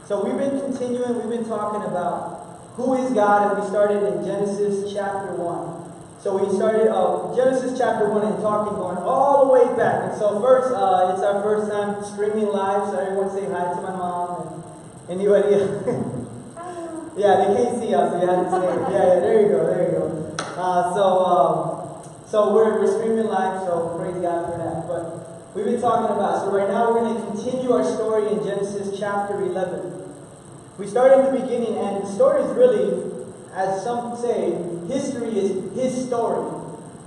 So we've been talking about who is God, and we started in Genesis chapter 1. So we started Genesis chapter 1 and going all the way back. And so first, it's our first time streaming live, so everyone say hi to my mom and anybody else. Yeah, they can't see us, so you have to say, yeah, there you go. So we're streaming live, so praise God for that. But we've been talking about, so right now we're going to continue our story in Genesis chapter 11. We started in the beginning, and the story is really, as some say, history is his story.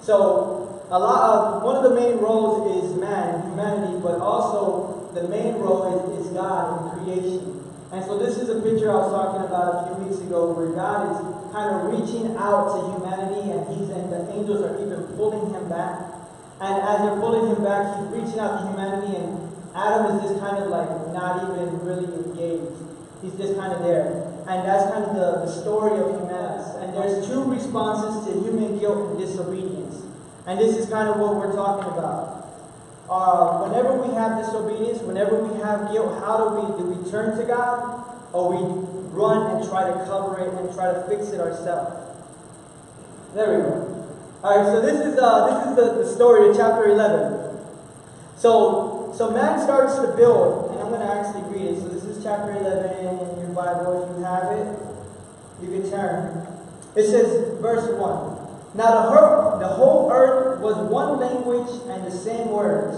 So one of the main roles is humanity, but also the main role is God in creation. And so this is a picture I was talking about a few weeks ago, where God is kind of reaching out to humanity, and the angels are even pulling him back. And as they're pulling him back, he's reaching out to humanity, and Adam is just kind of like not even really engaged. He's just kind of there. And that's kind of the story of humanity. And there's two responses to human guilt and disobedience. And this is kind of what we're talking about. Whenever we have disobedience, whenever we have guilt, how do we turn to God? Or we run and try to cover it and try to fix it ourselves? There we go. Alright, so this is the story of chapter 11. So man starts to build, and I'm going to actually read it. So this is chapter 11 in your Bible. If you have it, you can turn. It says, verse 1. Now the whole earth was one language and the same words.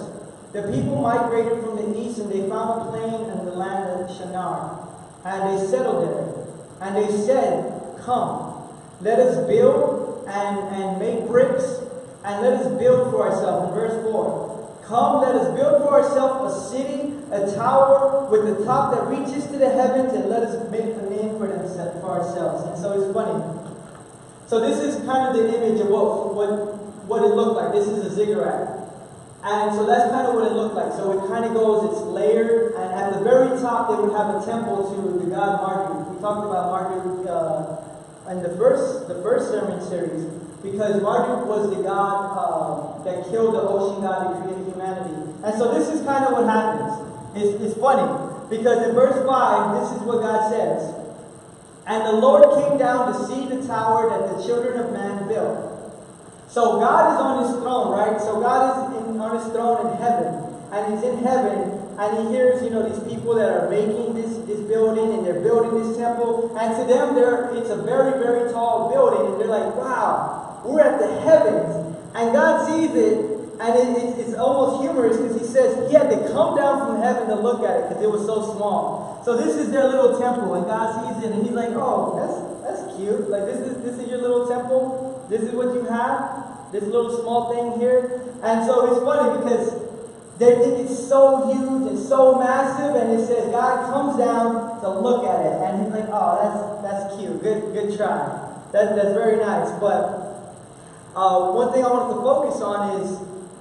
The people migrated from the east, and they found a plain in the land of Shinar. And they settled there. And they said, "Come, let us build and make bricks, and let us build for ourselves." In verse 4. "Come, let us build for ourselves a city, a tower with a top that reaches to the heavens, and let us make a name for ourselves." And so it's funny. So this is kind of the image of what it looked like. This is a ziggurat. And so that's kind of what it looked like. So it kind of goes, it's layered, and at the very top they would have a temple to the god Marduk. We talked about Marduk in the first sermon series, because Marduk was the god that killed the ocean god and created humanity. And so this is kind of what happens. It's funny, because in verse 5, this is what God says. "And the Lord came down to see the tower that the children of man built." So God is on his throne, right? So God is on his throne in heaven. And he's in heaven, and he hears, these people that are making this building, and they're building this temple. And to them, it's a very, very tall building. And they're like, wow, we're at the heavens. And God sees it, and it's almost humorous, because he says he had to come down from heaven to look at it, because it was so small. So this is their little temple, and God sees it, and he's like, "Oh, that's cute. Like, this is your little temple. This is what you have. This little small thing here." And so it's funny, because they think it's so huge and so massive, and it says God comes down to look at it, and he's like, "Oh, that's cute. Good try. That's very nice." But one thing I wanted to focus on is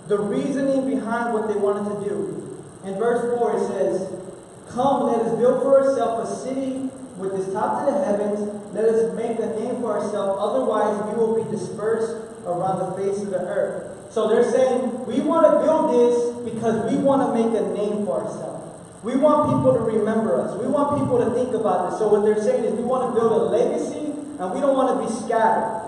the reasoning behind what they wanted to do. In verse 4, it says, "Come, let us build for ourselves a city with its top to the heavens. Let us make a name for ourselves, otherwise we will be dispersed around the face of the earth." So they're saying, we want to build this because we want to make a name for ourselves. We want people to remember us. We want people to think about this. So what they're saying is we want to build a legacy, and we don't want to be scattered.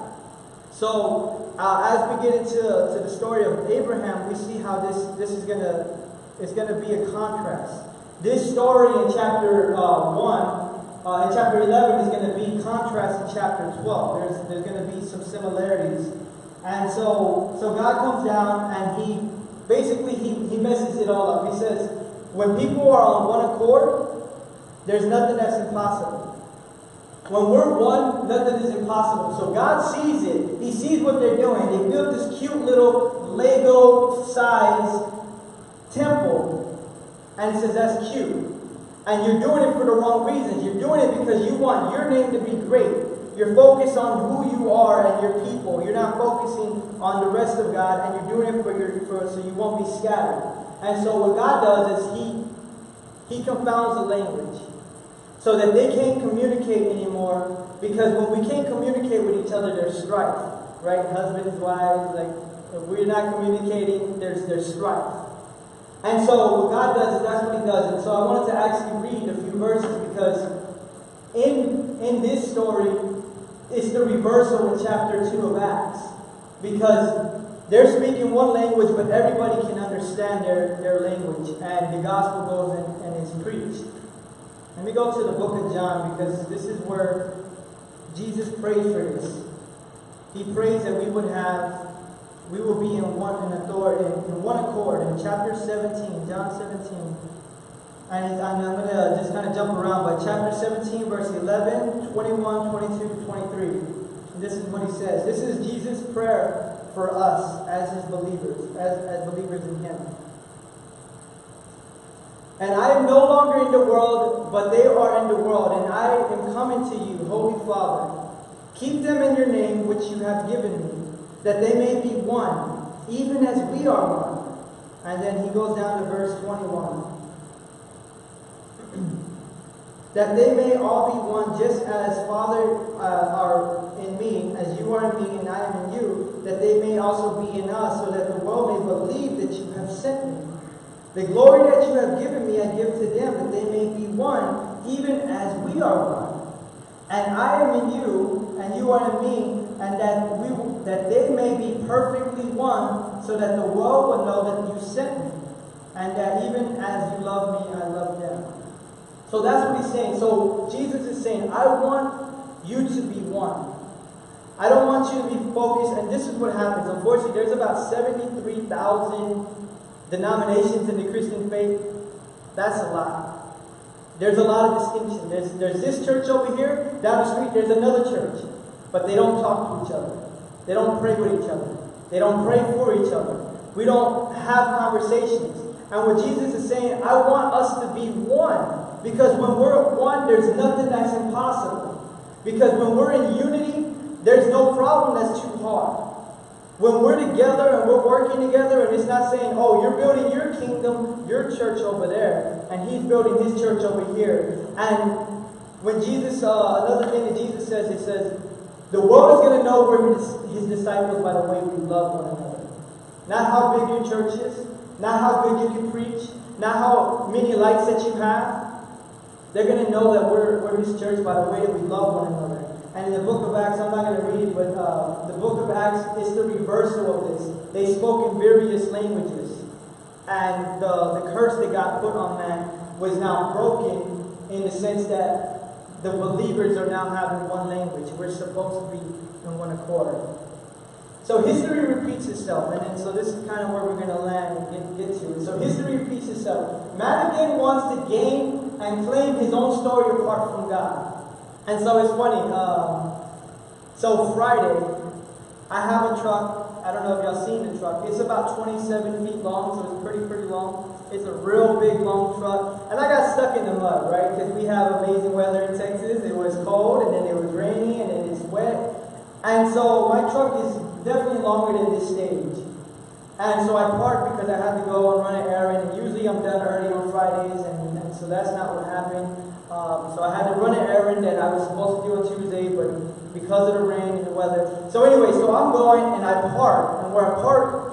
So as we get into the story of Abraham, we see how this is gonna be a contrast. This story in chapter 1, in chapter 11, is going to be contrast in chapter 12. There's going to be some similarities. And so God comes down, and he messes it all up. He says, when people are on one accord, there's nothing that's impossible. When we're one, nothing is impossible. So God sees it. He sees what they're doing. They built this cute little Lego-sized temple. And he says, "That's cute. And you're doing it for the wrong reasons. You're doing it because you want your name to be great. You're focused on who you are and your people. You're not focusing on the rest of God, and you're doing it so you won't be scattered." And so what God does is He confounds the language, so that they can't communicate anymore. Because when we can't communicate with each other, there's strife, right? Husbands, wives, like if we're not communicating, there's strife. And so what God does is that's what He does. And so I wanted to actually read a few verses because in this story, it's the reversal in chapter 2 of Acts. Because they're speaking one language, but everybody can understand their language. And the gospel goes and is preached. Let me go to the book of John because this is where Jesus prayed for this. He prays that we will be in one accord. In chapter 17, John 17. And I'm going to just kind of jump around, but chapter 17, verse 11, 21, 22 to 23. And this is what he says. This is Jesus' prayer for us as his believers, as believers in him. And I am no longer in the world, but they are in the world, and I am coming to you, Holy Father. Keep them in your name, which you have given me, that they may be one, even as we are one. And then he goes down to verse 21. That they may all be one, just as Father are in me, as you are in me, and I am in you, that they may also be in us, so that the world may believe that you have sent me. The glory that you have given me, I give to them, that they may be one, even as we are one. And I am in you, and you are in me, and that they may be perfectly one, so that the world will know that you sent me, and that even as you love me, I love them. So that's what he's saying. So Jesus is saying, I want you to be one. I don't want you to be focused, and this is what happens. Unfortunately, there's about 73,000 denominations in the Christian faith. That's a lot. There's a lot of distinction. There's this church over here. Down the street, there's another church. But they don't talk to each other. They don't pray with each other. They don't pray for each other. We don't have conversations. And what Jesus is saying, I want us to be one. Because when we're one, there's nothing that's impossible. Because when we're in unity, there's no problem that's too hard. When we're together and we're working together, and it's not saying, oh, you're building your kingdom, your church over there, and he's building his church over here. And when Jesus, another thing that Jesus says, it says, the world is going to know we're his disciples by the way we love one another. Not how big your church is, not how good you can preach, not how many likes that you have. They're going to know that we're his church by the way that we love one another. And in the book of Acts, I'm not going to read it, but the book of Acts is the reversal of this. They spoke in various languages. And the curse that got put on man was now broken in the sense that the believers are now having one language. We're supposed to be in one accord. So history repeats itself. And then, so this is kind of where we're going to land and get to it. So history repeats itself. Man again wants to gain and claim his own story apart from God. And so it's funny. So Friday, I have a truck. I don't know if y'all seen the truck. It's about 27 feet long, so it's pretty long. It's a real big, long truck. And I got stuck in the mud, right? Because we have amazing weather in Texas. It was cold, and then it was rainy, and then it's wet. And so my truck is definitely longer than this stage. And so I parked because I had to go and run an errand. And usually I'm done early on Fridays, and so that's not what happened. So I had to run an errand that I was supposed to do on Tuesday, but because of the rain and the weather. So anyway, so I'm going and I park. And where I park,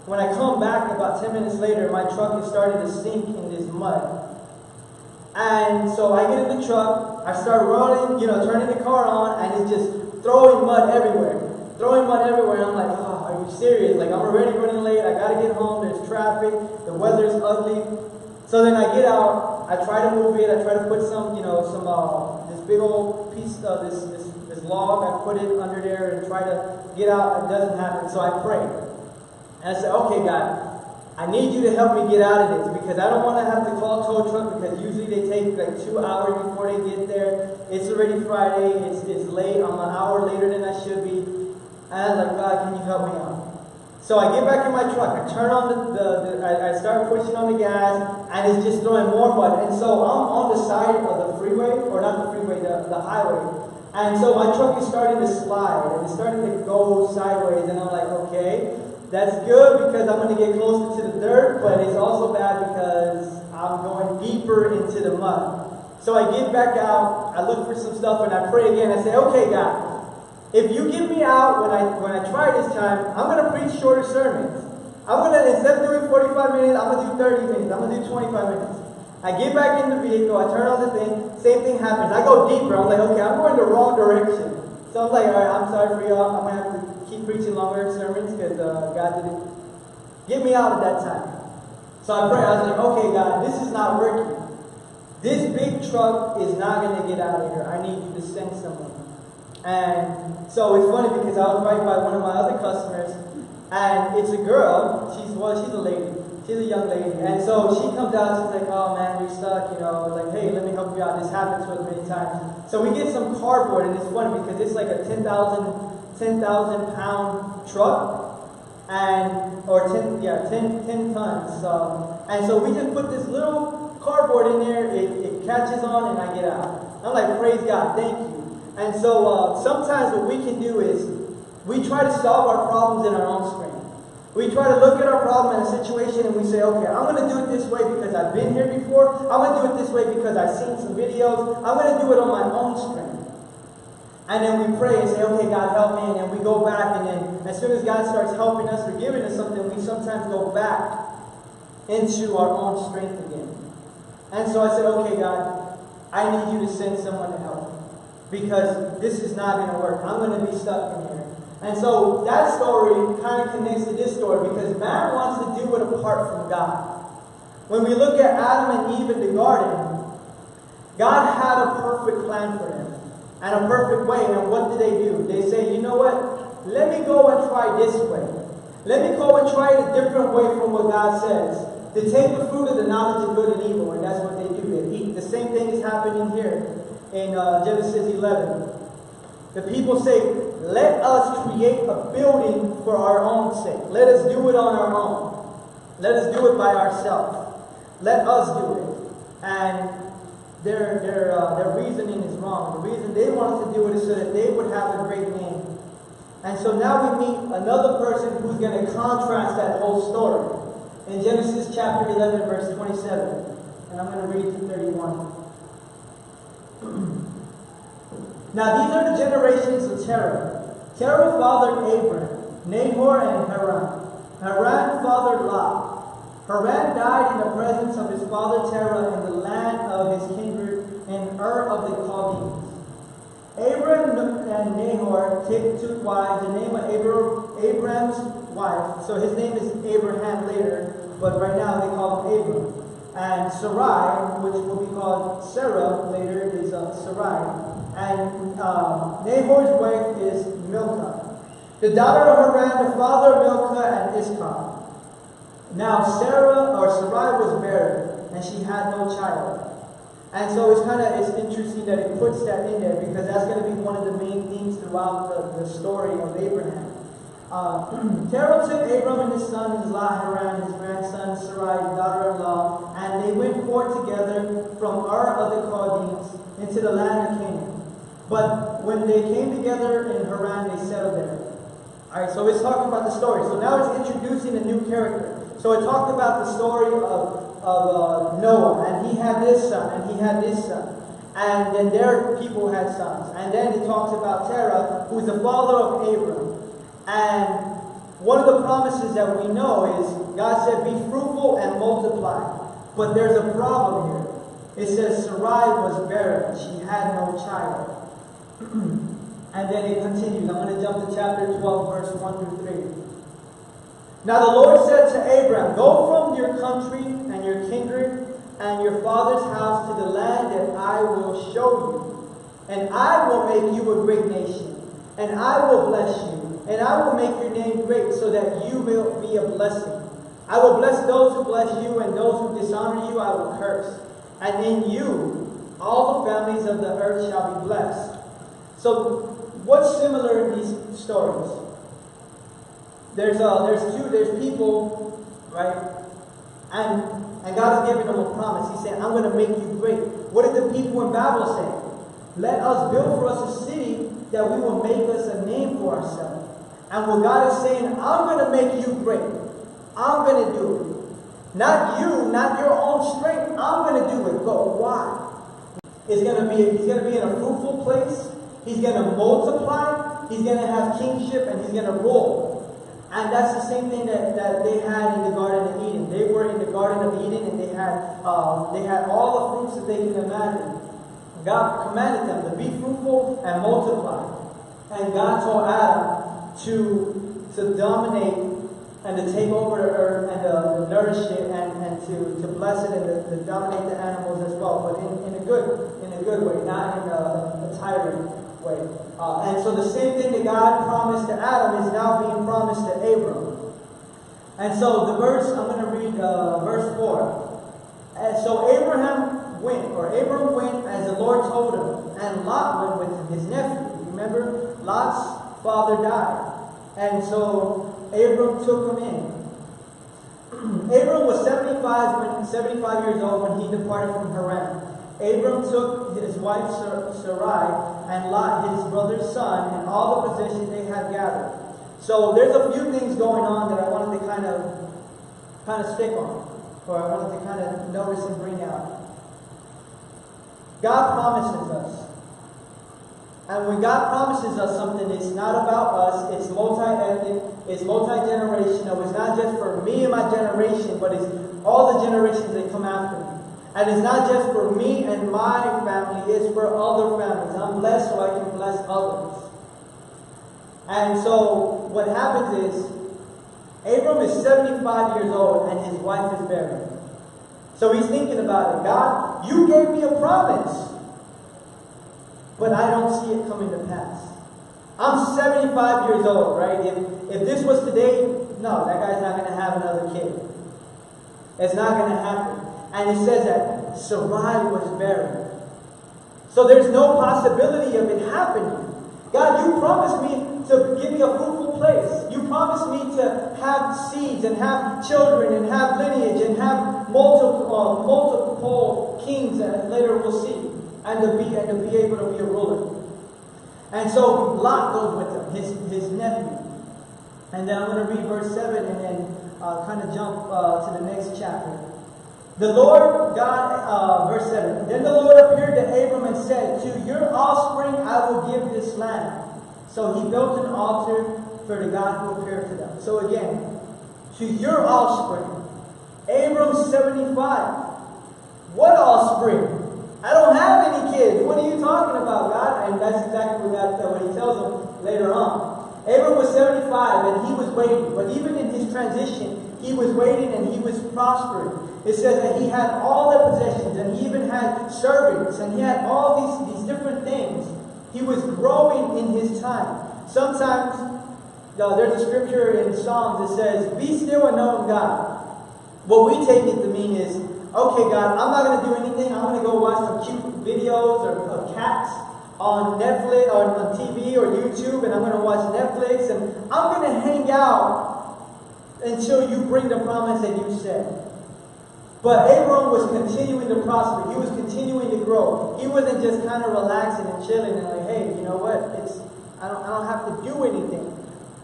when I come back about 10 minutes later, my truck is starting to sink in this mud. And so I get in the truck, I start running, turning the car on, and it's just throwing mud everywhere. Throwing mud everywhere. And I'm like, oh, are you serious? Like, I'm already running late. I got to get home. There's traffic. The weather's ugly. So then I get out. I try to move it. I try to put some this big old piece of this log. I put it under there and try to get out. It doesn't happen. So I pray. And I say, okay, God, I need you to help me get out of this because I don't want to have to call a tow truck because usually they take like 2 hours before they get there. It's already Friday. It's late. I'm an hour later than I should be. And I was like, God, can you help me out? So I get back in my truck. I turn on I start pushing on the gas, and it's just throwing more mud. And so I'm on the side of the freeway, or not the freeway, the highway. And so my truck is starting to slide, and it's starting to go sideways. And I'm like, okay, that's good because I'm going to get closer to the dirt, but it's also bad because I'm going deeper into the mud. So I get back out, I look for some stuff, and I pray again. I say, okay, God, if you get me out when I try this time, I'm going to preach shorter sermons. instead of doing 45 minutes, I'm going to do 30 minutes. I'm going to do 25 minutes. I get back in the vehicle, I turn on the thing, same thing happens. I go deeper. I'm like, okay, I'm going the wrong direction. So I'm like, all right, I'm sorry for y'all. I'm going to have to keep preaching longer sermons because God didn't get me out at that time. So I pray. I was like, okay, God, this is not working. This big truck is not going to get out of here. I need you to send someone. And so it's funny because I was right by one of my other customers, and it's a girl. She's a lady. She's a young lady. And so she comes out, she's like, oh man, you're stuck, like, hey, let me help you out. This happens to us many times. So we get some cardboard, and it's funny because it's like a 10,000 pound truck, or 10 tons. And so we just put this little cardboard in there, it catches on, and I get out. I'm like, praise God, thank you. And so sometimes what we can do is we try to solve our problems in our own strength. We try to look at our problem and a situation and we say, okay, I'm going to do it this way because I've been here before. I'm going to do it this way because I've seen some videos. I'm going to do it on my own strength. And then we pray and say, okay, God, help me. And then we go back, and then as soon as God starts helping us or giving us something, we sometimes go back into our own strength again. And so I said, okay, God, I need you to send someone to help me because this is not going to work. I'm going to be stuck in here. And so that story kind of connects to this story because man wants to do it apart from God. When we look at Adam and Eve in the garden, God had a perfect plan for them and a perfect way. And what do? They say, you know what? Let me go and try this way. Let me go and try it a different way from what God says. They take the fruit of the knowledge of good and evil, and that's what they do. They eat. The same thing is happening here in Genesis 11. The people say, let us create a building for our own sake. Let us do it on our own. Let us do it by ourselves. Let us do it. And their reasoning is wrong. The reason they wanted to do it is so that they would have a great name. And so now we meet another person who's going to contrast that whole story. In Genesis chapter 11, verse 27. And I'm going to read to 31. Now these are the generations of Terah. Terah fathered Abram, Nahor, and Haran. Haran fathered Lot. Haran died in the presence of his father Terah in the land of his kindred in Ur of the Chaldeans. Abram and Nahor took wives. The name of Abram's wife, so his name is Abraham later, but right now they call him Abram. And Sarai, which will be called Sarah later, is Sarai. And Nahor's wife is Milcah, the daughter of Haran, the father of Milcah and Iscah. Now Sarai was barren, and she had no child. And so it's interesting that it puts that in there because that's going to be one of the main themes throughout the story of Abraham. Terah took Abram and his sons, Lot, Haran, his grandson, Sarai, his daughter-in-law, and they went forth together from Ur of the Chaldeans into the land of Canaan. But when they came together in Haran, they settled there. Alright, so it's talking about the story. So now it's introducing a new character. So it talked about the story of Noah, and he had this son, and he had this son. And then their people had sons. And then it talks about Terah, who's the father of Abram. And one of the promises that we know is God said, be fruitful and multiply. But there's a problem here. It says Sarai was barren. She had no child. And then it continues. I'm going to jump to chapter 12, verse 1 through 3. Now the Lord said to Abram, go from your country and your kindred and your father's house to the land that I will show you. And I will make you a great nation. And I will bless you. And I will make your name great so that you will be a blessing. I will bless those who bless you, and those who dishonor you I will curse. And in you all the families of the earth shall be blessed. So what's similar in these stories? There's people, right? And God has given them a promise. He said, I'm going to make you great. What did the people in Babel say? Let us build for us a city that we will make us a name for ourselves. And what God is saying, I'm going to make you great. I'm going to do it. Not you, not your own strength. I'm going to do it. But why? He's going to be in a fruitful place. He's going to multiply. He's going to have kingship, and he's going to rule. And that's the same thing that they had in the Garden of Eden. They were in the Garden of Eden, and they had all the fruits that they can imagine. God commanded them to be fruitful and multiply. And God told Adam to dominate and to take over the earth and to nourish it and to bless it and to dominate the animals as well, but in a good way, not in a tyrant way. And so the same thing that God promised to Adam is now being promised to Abram. And so the verse, I'm going to read verse 4. And so Abram went as the Lord told him, and Lot went with him, his nephew. Remember, Lot's father died. And so Abram took him in. Abram was 75 years old when he departed from Haran. Abram took his wife Sarai and Lot, his brother's son, and all the possessions they had gathered. So there's a few things going on that I wanted to kind of stick on, or I wanted to kind of notice and bring out. God promises us. And when God promises us something, it's not about us, it's multi-ethnic, it's multi-generational, it's not just for me and my generation, but it's all the generations that come after me. And it's not just for me and my family, it's for other families. I'm blessed so I can bless others. And so what happens is, Abram is 75 years old and his wife is barren. So he's thinking about it. God, you gave me a promise, but I don't see it coming to pass. I'm 75 years old, right? If this was today, no, that guy's not going to have another kid. It's not going to happen. And it says that Sarai was barren. So there's no possibility of it happening. God, you promised me to give me a fruitful place. You promised me to have seeds and have children and have lineage and have multiple kings that later we'll see. And to be able to be a ruler. And so Lot goes with him, his nephew. And then I'm going to read verse 7 and then kind of jump to the next chapter. The Lord God, verse 7. Then the Lord appeared to Abram and said, to your offspring I will give this land. So he built an altar for the God who appeared to them. So again, to your offspring. Abram's 75. What offspring? I don't have any kids. What are you talking about, God? And that's exactly what he tells them later on. Abram was 75 and he was waiting. But even in his transition, he was waiting and he was prospering. It says that he had all the possessions and he even had servants and he had all these different things. He was growing in his time. Sometimes there's a scripture in Psalms that says, be still and know God. What we take it to mean is, okay, God, I'm not going to do anything. I'm going to go watch some cute videos of cats on Netflix or on TV or YouTube, and I'm going to watch Netflix, and I'm going to hang out until you bring the promise that you said. But Abram was continuing to prosper. He was continuing to grow. He wasn't just kind of relaxing and chilling and like, hey, you know what? I don't have to do anything.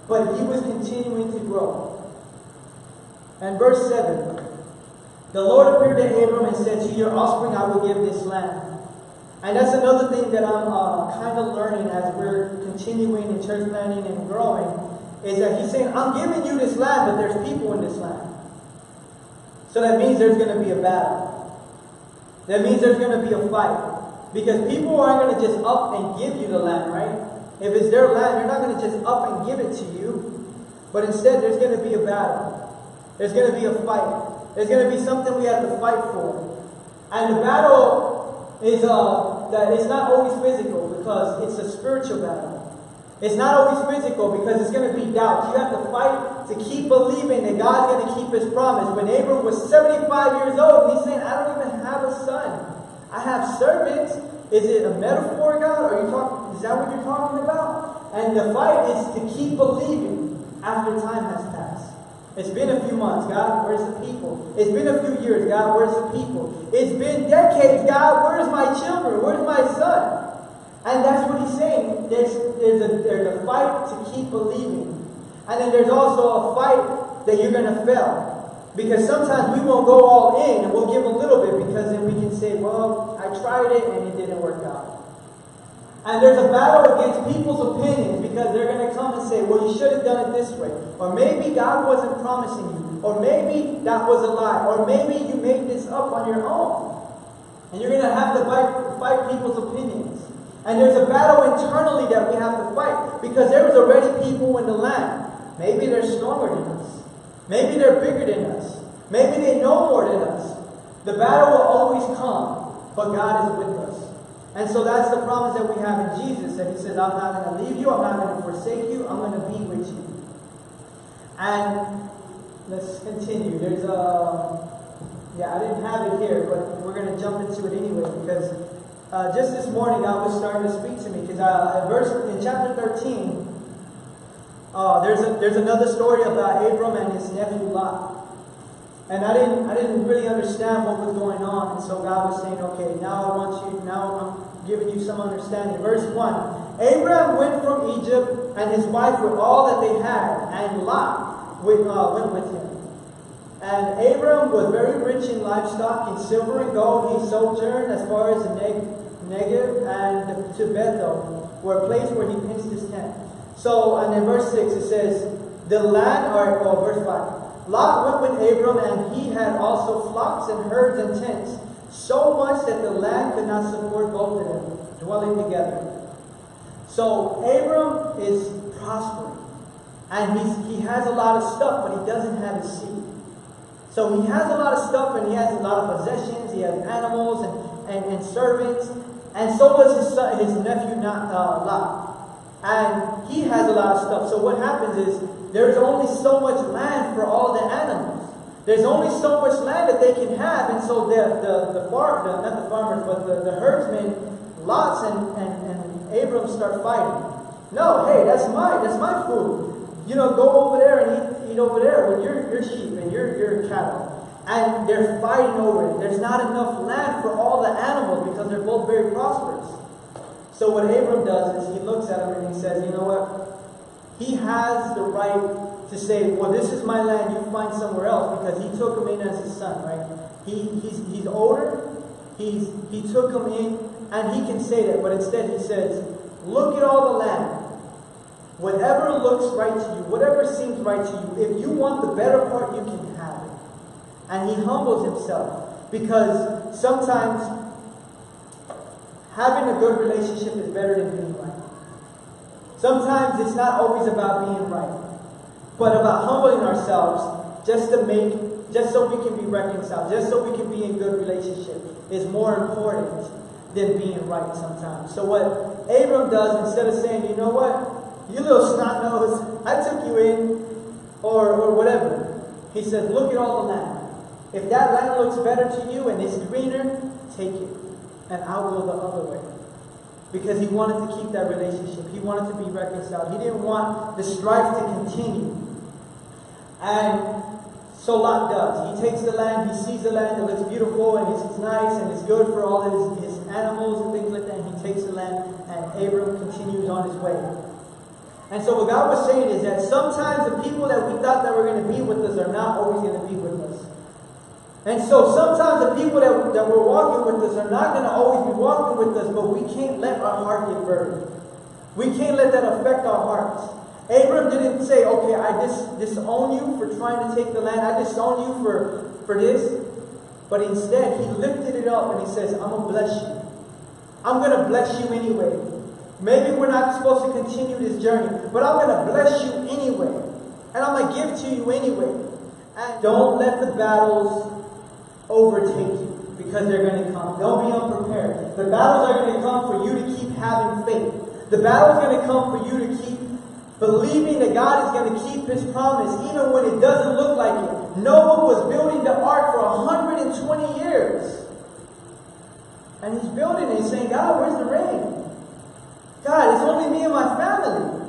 But he was continuing to grow. And verse 7. The Lord appeared to Abram and said, to your offspring I will give this land. And that's another thing that I'm kind of learning as we're continuing in church planning and growing, is that he's saying, I'm giving you this land, but there's people in this land. So that means there's going to be a battle. That means there's going to be a fight. Because people aren't going to just up and give you the land, right? If it's their land, they're not going to just up and give it to you. But instead, there's going to be a battle. There's going to be a fight. There's going to be something we have to fight for. And the battle is that it's not always physical because it's a spiritual battle. It's not always physical because it's going to be doubt. You have to fight to keep believing that God's going to keep His promise. When Abram was 75 years old, he's saying, I don't even have a son. I have servants. Is it a metaphor, God? Is that what you're talking about? And the fight is to keep believing after time has passed. It's been a few months, God, where's the people? It's been a few years, God, where's the people? It's been decades, God, where's my children? Where's my son? And that's what he's saying. There's a fight to keep believing. And then there's also a fight that you're going to fail. Because sometimes we won't go all in and we'll give a little bit because then we can say, well, I tried it and it didn't work out. And there's a battle against people's opinions because they're going to come and say, well, you should have done it this way. Or maybe God wasn't promising you. Or maybe that was a lie. Or maybe you made this up on your own. And you're going to have to fight people's opinions. And there's a battle internally that we have to fight. Because there was already people in the land. Maybe they're stronger than us. Maybe they're bigger than us. Maybe they know more than us. The battle will always come. But God is with us. And so that's the promise that we have in Jesus. That He says, I'm not going to leave you. I'm not going to forsake you. I'm going to be with you. And let's continue. There's I didn't have it here, but we're going to jump into it anyway. Because just this morning, God was starting to speak to me. Because in chapter 13, there's another story about Abram and his nephew Lot. And I didn't really understand what was going on. And so God was saying, okay, now I'm giving you some understanding. Verse 1. Abram went from Egypt and his wife with all that they had, and Lot went with him. And Abram was very rich in livestock, in silver and gold. He sojourned as far as the Negev and to Bethel, where a place where he pitched his tent. So, and in verse 6 it says, verse 5. Lot went with Abram, and he had also flocks and herds and tents, so much that the land could not support both of them, dwelling together. So Abram is prospering, and he has a lot of stuff, but he doesn't have his seed. So he has a lot of stuff, and he has a lot of possessions. He has animals and servants, and so does his nephew Lot. And he has a lot of stuff. So what happens is, there's only so much land for all the animals. There's only so much land that they can have. And so the herdsmen, Lots and Abram start fighting. No, hey, that's my food. Go over there and eat over there with your sheep and your cattle. And they're fighting over it. There's not enough land for all the animals because they're both very prosperous. So what Abram does is he looks at him and he says, you know what? He has the right to say, well, this is my land, you find somewhere else, because he took him in as his son, right? He's older, he took him in, and he can say that, but instead he says, look at all the land. Whatever looks right to you, whatever seems right to you, if you want the better part, you can have it. And he humbles himself, because sometimes having a good relationship is better than being right. Sometimes it's not always about being right, but about humbling ourselves just so we can be reconciled, just so we can be in good relationship is more important than being right sometimes. So what Abram does, instead of saying, you know what, you little snot nose, I took you in, or whatever, he says, look at all the land. If that land looks better to you and it's greener, take it, and I'll go the other way. Because he wanted to keep that relationship. He wanted to be reconciled. He didn't want the strife to continue. And so Lot does. He takes the land, he sees the land, it looks beautiful, and it's nice, and it's good for all of his animals and things like that. And he takes the land, and Abram continues on his way. And so what God was saying is that sometimes the people that we thought that were going to be with us are not always going to be with us. And so sometimes the people that were walking with us are not going to always be walking with us, but we can't let our heart get burdened. We can't let that affect our hearts. Abram didn't say, okay, I disown you for trying to take the land. I disown you for this. But instead, he lifted it up and he says, I'm going to bless you. I'm going to bless you anyway. Maybe we're not supposed to continue this journey, but I'm going to bless you anyway. And I'm going to give to you anyway. And don't let the battles overtake you, because they're going to come. Don't be unprepared. The battles are going to come for you to keep having faith. The battle is going to come for you to keep believing that God is going to keep His promise, even when it doesn't look like it. Noah was building the ark for 120 years. And he's building it and saying, God, where's the rain? God, it's only me and my family.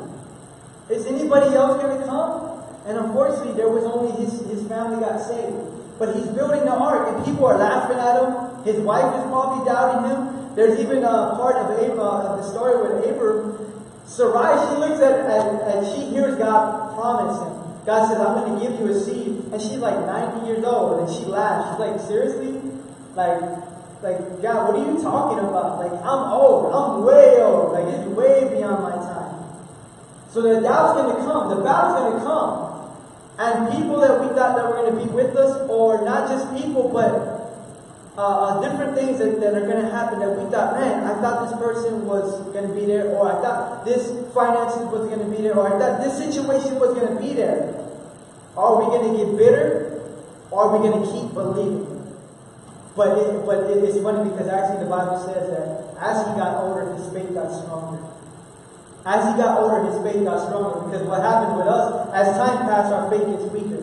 Is anybody else going to come? And unfortunately, there was only his family got saved. But he's building the ark, and people are laughing at him. His wife is probably doubting him. There's even a part of the story with Abram. Sarai, she looks at and she hears God promise him. God says, I'm going to give you a seed. And she's like 90 years old, and she laughs. She's like, seriously? Like, God, what are you talking about? Like, I'm old. I'm way old. Like, is way beyond my time. So the doubt's going to come. The battle's going to come. And people that we thought that were going to be with us, or not just people, but different things that are going to happen that we thought, man, I thought this person was going to be there, or I thought this finances was going to be there, or I thought this situation was going to be there. Are we going to get bitter, or are we going to keep believing? But it's funny because actually the Bible says that as he got older, his faith got stronger. As he got older, his faith got stronger. Because what happens with us, as time passes, our faith gets weaker.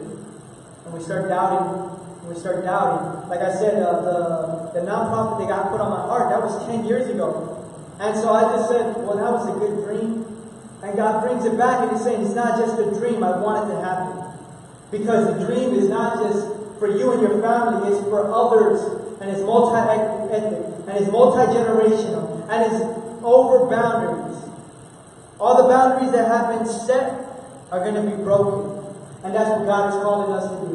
And we start doubting. Like I said, the nonprofit that got put on my heart, that was 10 years ago. And so I just said, well, that was a good dream. And God brings it back and he's saying, it's not just a dream, I want it to happen. Because the dream is not just for you and your family, it's for others. And it's multi-ethnic. And it's multi-generational. And it's over boundaries. All the boundaries that have been set are going to be broken. And that's what God is calling us to do.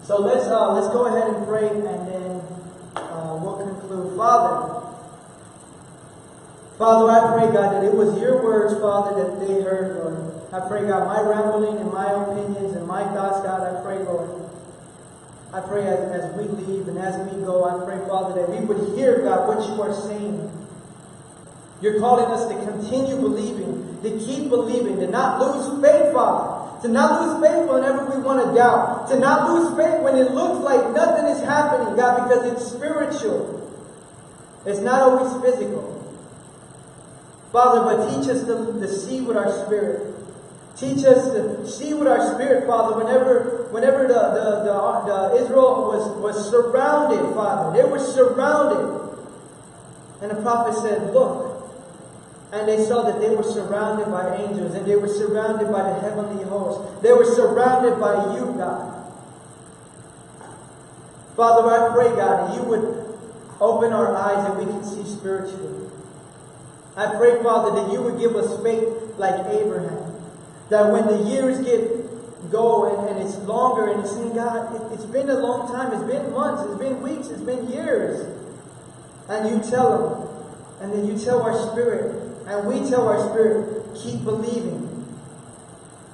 So let's go ahead and pray, and then we'll conclude. Father, I pray, God, that it was your words, Father, that they heard, Lord. I pray, God, my rambling and my opinions and my thoughts, God, I pray, Lord. I pray as we leave and as we go, I pray, Father, that we would hear, God, what you are saying. You're calling us to continue believing, to keep believing, to not lose faith, Father. To not lose faith whenever we want to doubt. To not lose faith when it looks like nothing is happening, God, because it's spiritual. It's not always physical. Father, but teach us to see with our spirit. Teach us to see with our spirit, Father, whenever the Israel was surrounded, Father. They were surrounded. And the prophet said, look. And they saw that they were surrounded by angels, and they were surrounded by the heavenly host. They were surrounded by you, God. Father, I pray, God, that you would open our eyes and we can see spiritually. I pray, Father, that you would give us faith like Abraham. That when the years go and it's longer and it's saying, God, it's been a long time. It's been months. It's been weeks. It's been years. And you tell them. And then you tell our spirit. And we tell our spirit, keep believing.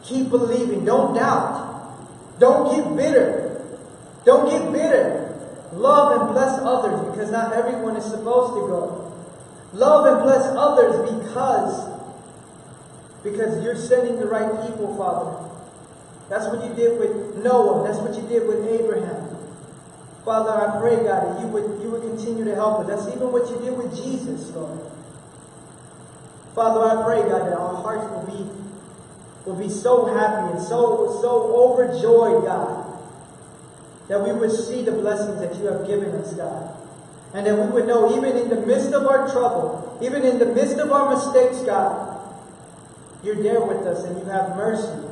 Keep believing. Don't doubt. Don't get bitter. Don't get bitter. Love and bless others because not everyone is supposed to go. Love and bless others because you're sending the right people, Father. That's what you did with Noah. That's what you did with Abraham. Father, I pray, God, that you would continue to help us. That's even what you did with Jesus, Lord. Father, I pray, God, that our hearts will be so happy and so overjoyed, God, that we would see the blessings that you have given us, God. And that we would know, even in the midst of our trouble, even in the midst of our mistakes, God, you're there with us and you have mercy.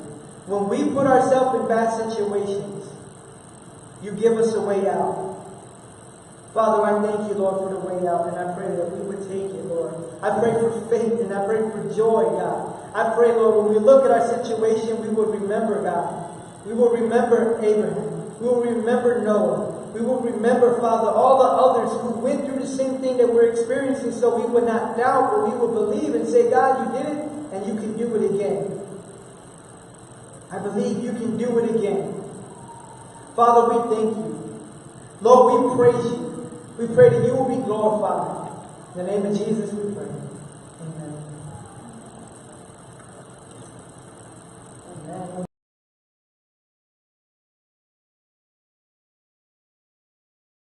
When we put ourselves in bad situations, you give us a way out. Father, I thank you, Lord, for the way out, and I pray that we would take it, Lord. I pray for faith, and I pray for joy, God. I pray, Lord, when we look at our situation, we will remember, God. We will remember Abraham. We will remember Noah. We will remember, Father, all the others who went through the same thing that we're experiencing, so we would not doubt, but we would believe and say, God, you did it, and you can do it again. I believe you can do it again. Father, we thank you. Lord, we praise you. We pray that you will be glorified. In the name of Jesus, we pray. Amen. Amen.